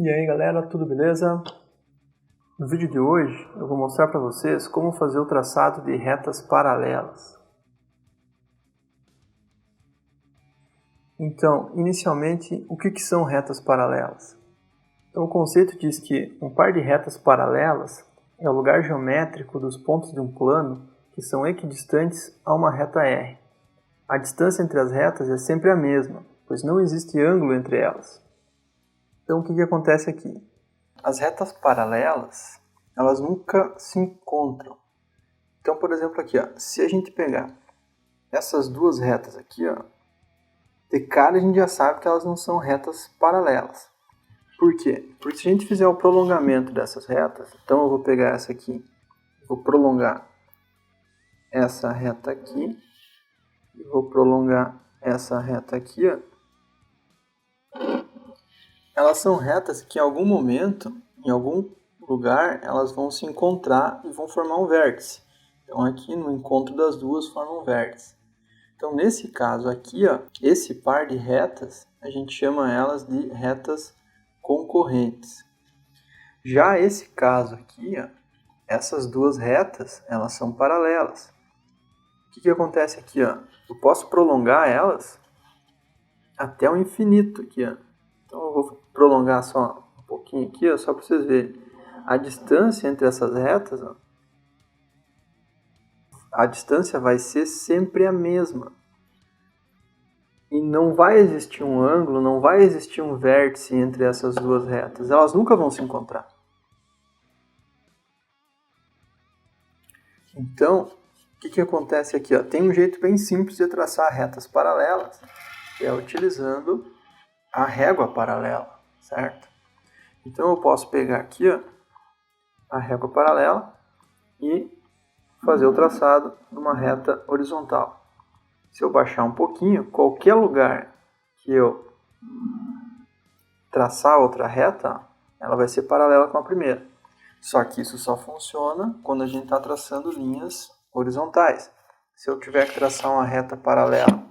E aí galera, tudo beleza? No vídeo de hoje eu vou mostrar para vocês como fazer o traçado de retas paralelas. Então, inicialmente, o que são retas paralelas? Então, o conceito diz que um par de retas paralelas é o lugar geométrico dos pontos de um plano que são equidistantes a uma reta R. A distância entre as retas é sempre a mesma, pois não existe ângulo entre elas. Então, o que acontece aqui? As retas paralelas, elas nunca se encontram. Então, por exemplo, aqui, ó, se a gente pegar essas duas retas aqui, ó, de cara a gente já sabe que elas não são retas paralelas. Por quê? Porque se a gente fizer o prolongamento dessas retas, então eu vou pegar essa aqui, vou prolongar essa reta aqui, e vou prolongar essa reta aqui, ó. Elas são retas que em algum momento, em algum lugar, elas vão se encontrar e vão formar um vértice. Então aqui no encontro das duas forma um vértice. Então nesse caso aqui, ó, esse par de retas, a gente chama elas de retas concorrentes. Já esse caso aqui, ó, essas duas retas, elas são paralelas. O que acontece aqui? Ó? Eu posso prolongar elas até o infinito aqui, ó. Então eu vou prolongar só um pouquinho aqui, ó, só para vocês verem. A distância entre essas retas, ó, a distância vai ser sempre a mesma. E não vai existir um ângulo, não vai existir um vértice entre essas duas retas. Elas nunca vão se encontrar. Então, o que acontece aqui? Ó? Tem um jeito bem simples de traçar retas paralelas, que é utilizando a régua paralela, certo? Então eu posso pegar aqui, ó, a régua paralela e fazer o traçado de uma reta horizontal. Se eu baixar um pouquinho, qualquer lugar que eu traçar outra reta, ela vai ser paralela com a primeira. Só que isso só funciona quando a gente está traçando linhas horizontais. Se eu tiver que traçar uma reta paralela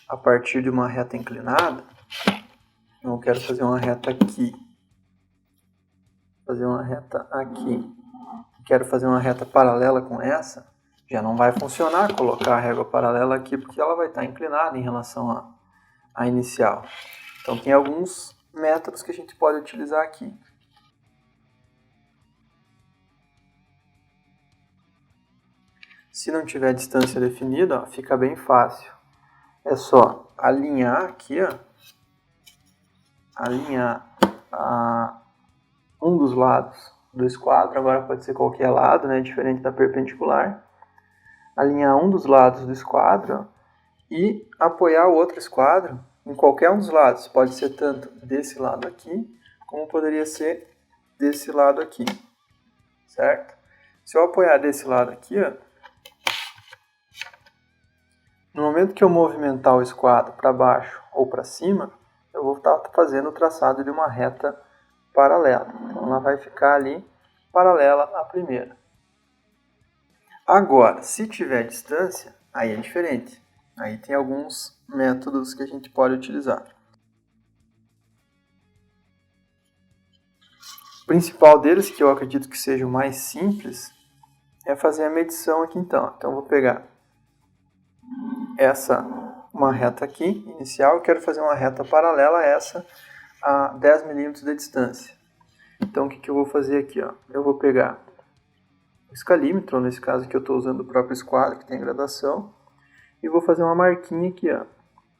a partir de uma reta inclinada, eu quero fazer uma reta aqui, fazer uma reta aqui, quero fazer uma reta paralela com essa, já não vai funcionar colocar a régua paralela aqui, porque ela vai estar inclinada em relação à inicial. Então tem alguns métodos que a gente pode utilizar aqui. Se não tiver distância definida, ó, fica bem fácil. É só alinhar aqui, ó, alinhar um dos lados do esquadro, agora pode ser qualquer lado, né, diferente da perpendicular. Alinhar um dos lados do esquadro, ó, e apoiar o outro esquadro em qualquer um dos lados. Pode ser tanto desse lado aqui, como poderia ser desse lado aqui, certo? Se eu apoiar desse lado aqui, ó, no momento que eu movimentar o esquadro para baixo ou para cima, eu vou estar fazendo o traçado de uma reta paralela. Então ela vai ficar ali paralela à primeira. Agora, se tiver distância, aí é diferente. Aí tem alguns métodos que a gente pode utilizar. O principal deles, que eu acredito que seja o mais simples, é fazer a medição aqui então. Então eu vou pegar uma reta aqui, inicial, e quero fazer uma reta paralela a essa a 10 milímetros de distância. Então o que eu vou fazer aqui? Ó? Eu vou pegar o escalímetro, nesse caso aqui eu estou usando o próprio esquadro, que tem graduação, e vou fazer uma marquinha aqui. Ó.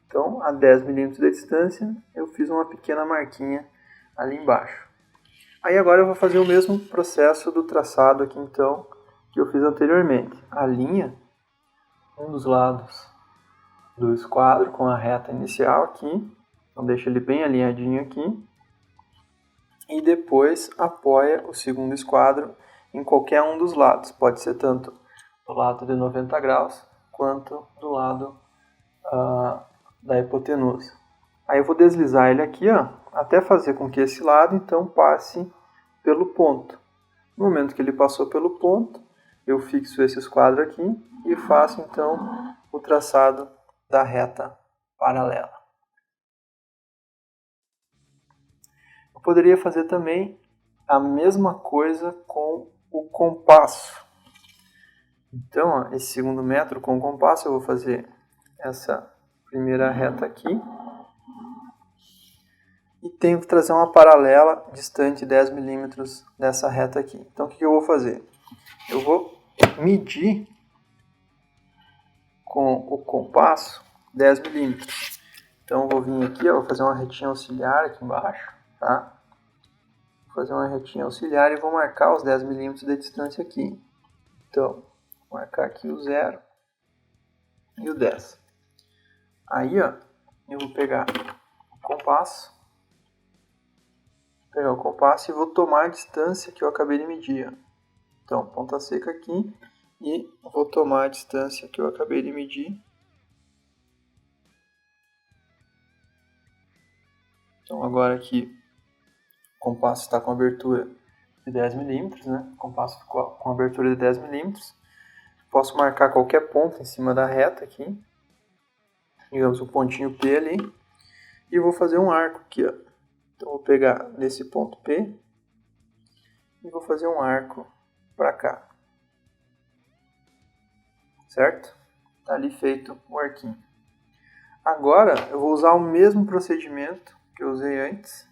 Então a 10 milímetros de distância eu fiz uma pequena marquinha ali embaixo. Aí agora eu vou fazer o mesmo processo do traçado aqui então, que eu fiz anteriormente. Alinha um dos lados do esquadro com a reta inicial aqui, então deixa ele bem alinhadinho aqui, e depois apoia o segundo esquadro em qualquer um dos lados, pode ser tanto do lado de 90 graus, quanto do lado da hipotenusa. Aí eu vou deslizar ele aqui, ó, até fazer com que esse lado então passe pelo ponto. No momento que ele passou pelo ponto, eu fixo esse esquadro aqui e faço então o traçado da reta paralela. poderia fazer também a mesma coisa com o compasso. Então, ó, esse segundo método com o compasso, eu vou fazer essa primeira reta aqui. E tenho que trazer uma paralela distante 10 milímetros dessa reta aqui. Então, o que eu vou fazer? Eu vou medir com o compasso 10 milímetros. Então, eu vou vir aqui, ó, vou fazer uma retinha auxiliar aqui embaixo, tá? Vou fazer uma retinha auxiliar e vou marcar os 10 milímetros de distância aqui. Então, vou marcar aqui o 0 e o 10. Aí, ó, eu vou pegar o compasso, e vou tomar a distância que eu acabei de medir. Ó. Então, ponta seca aqui e vou tomar a distância que eu acabei de medir. Então, agora aqui o compasso está com abertura de 10 milímetros, né? O compasso com abertura de 10 milímetros. Posso marcar qualquer ponto em cima da reta aqui. Digamos o pontinho P ali. E vou fazer um arco aqui, ó. Então, vou pegar nesse ponto P e vou fazer um arco para cá. Certo? Está ali feito o arquinho. Agora, eu vou usar o mesmo procedimento que eu usei antes.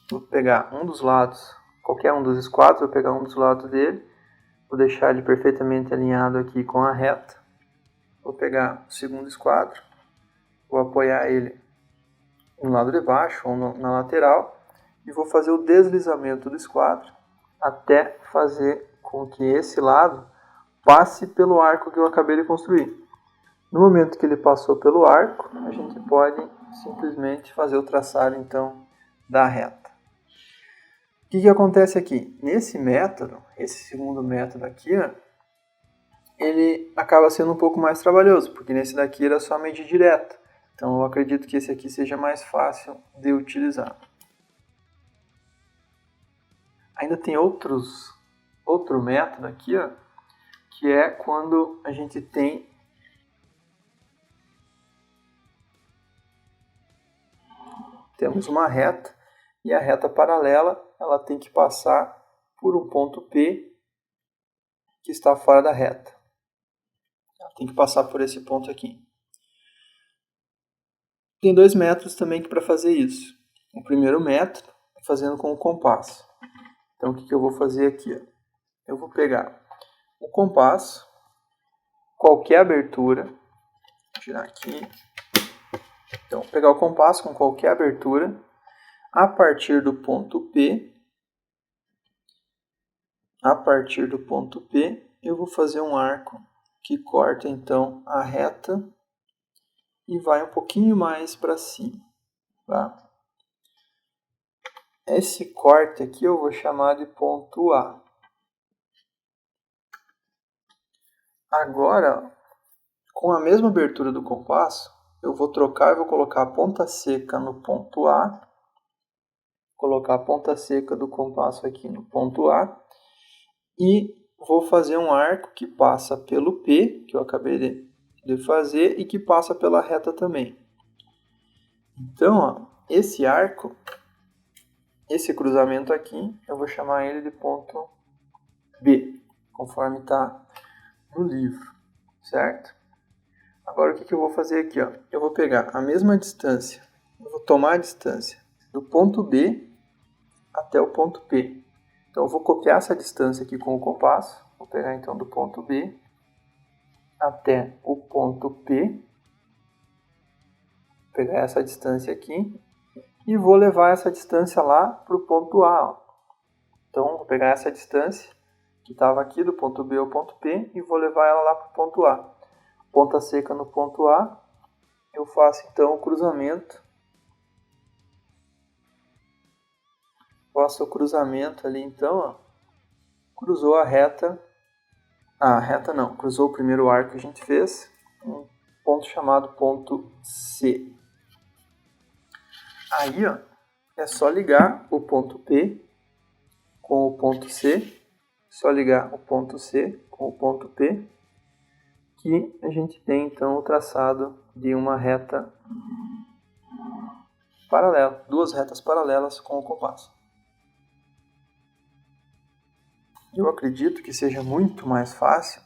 Vou pegar um dos lados, qualquer um dos esquadros, vou pegar um dos lados dele. Vou deixar ele perfeitamente alinhado aqui com a reta. Vou pegar o segundo esquadro. Vou apoiar ele no lado de baixo ou na lateral. E vou fazer o deslizamento do esquadro até fazer com que esse lado passe pelo arco que eu acabei de construir. No momento que ele passou pelo arco, a gente pode simplesmente fazer o traçado então da reta. O que acontece aqui? Nesse método, esse segundo método aqui, ó, ele acaba sendo um pouco mais trabalhoso, porque nesse daqui era só medir direto. Então eu acredito que esse aqui seja mais fácil de utilizar. Ainda tem outro método aqui, ó, que é quando a gente temos uma reta e a reta paralela ela tem que passar por um ponto P que está fora da reta. Ela tem que passar por esse ponto aqui. Tem dois métodos também para fazer isso. O primeiro método é fazendo com o compasso. Então, o que eu vou fazer aqui? Ó? Eu vou pegar o compasso, qualquer abertura, vou tirar aqui. Então, vou pegar o compasso com qualquer abertura, a partir do ponto P, eu vou fazer um arco que corta, então, a reta e vai um pouquinho mais para cima. Tá? Esse corte aqui eu vou chamar de ponto A. Agora, com a mesma abertura do compasso, eu vou trocar e vou colocar a ponta seca no ponto A. Colocar a ponta seca do compasso aqui no ponto A. E vou fazer um arco que passa pelo P, que eu acabei de fazer, e que passa pela reta também. Então, ó, esse arco, esse cruzamento aqui, eu vou chamar ele de ponto B, conforme está no livro, certo? Agora, o que eu vou fazer aqui? Ó? Eu vou pegar a mesma distância, eu vou tomar a distância do ponto B até o ponto P. Então, eu vou copiar essa distância aqui com o compasso, vou pegar então do ponto B até o ponto P, vou pegar essa distância aqui e vou levar essa distância lá para o ponto A. Ó. Então, vou pegar essa distância que estava aqui do ponto B ao ponto P e vou levar ela lá para o ponto A. Ponta seca no ponto A, eu faço então o cruzamento. Faço o cruzamento ali então, ó. Cruzou a reta. Cruzou o primeiro arco que a gente fez, um ponto chamado ponto C. Aí, ó, é só ligar o ponto P com o ponto C, só ligar o ponto C com o ponto P, que a gente tem então o traçado de uma reta paralela, duas retas paralelas com o compasso. eu acredito que seja muito mais fácil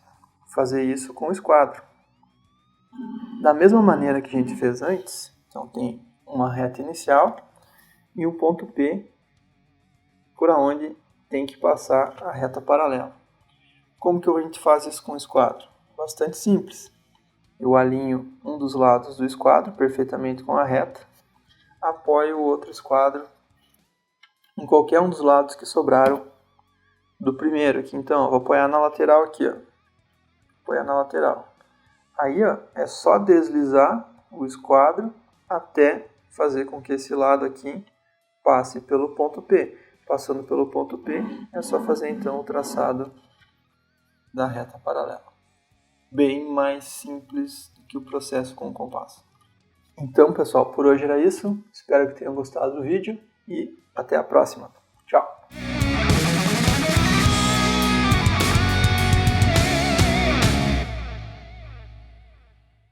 fazer isso com o esquadro. Da mesma maneira que a gente fez antes, então tem uma reta inicial e um ponto P por onde tem que passar a reta paralela. Como que a gente faz isso com o esquadro? Bastante simples. Eu alinho um dos lados do esquadro perfeitamente com a reta, apoio o outro esquadro em qualquer um dos lados que sobraram do primeiro aqui. Então, eu vou apoiar na lateral aqui, ó. Apoiar na lateral. Aí, ó, é só deslizar o esquadro até fazer com que esse lado aqui passe pelo ponto P. Passando pelo ponto P, é só fazer então o traçado da reta paralela. Bem mais simples do que o processo com o compasso. Então, pessoal, por hoje era isso. Espero que tenham gostado do vídeo e até a próxima.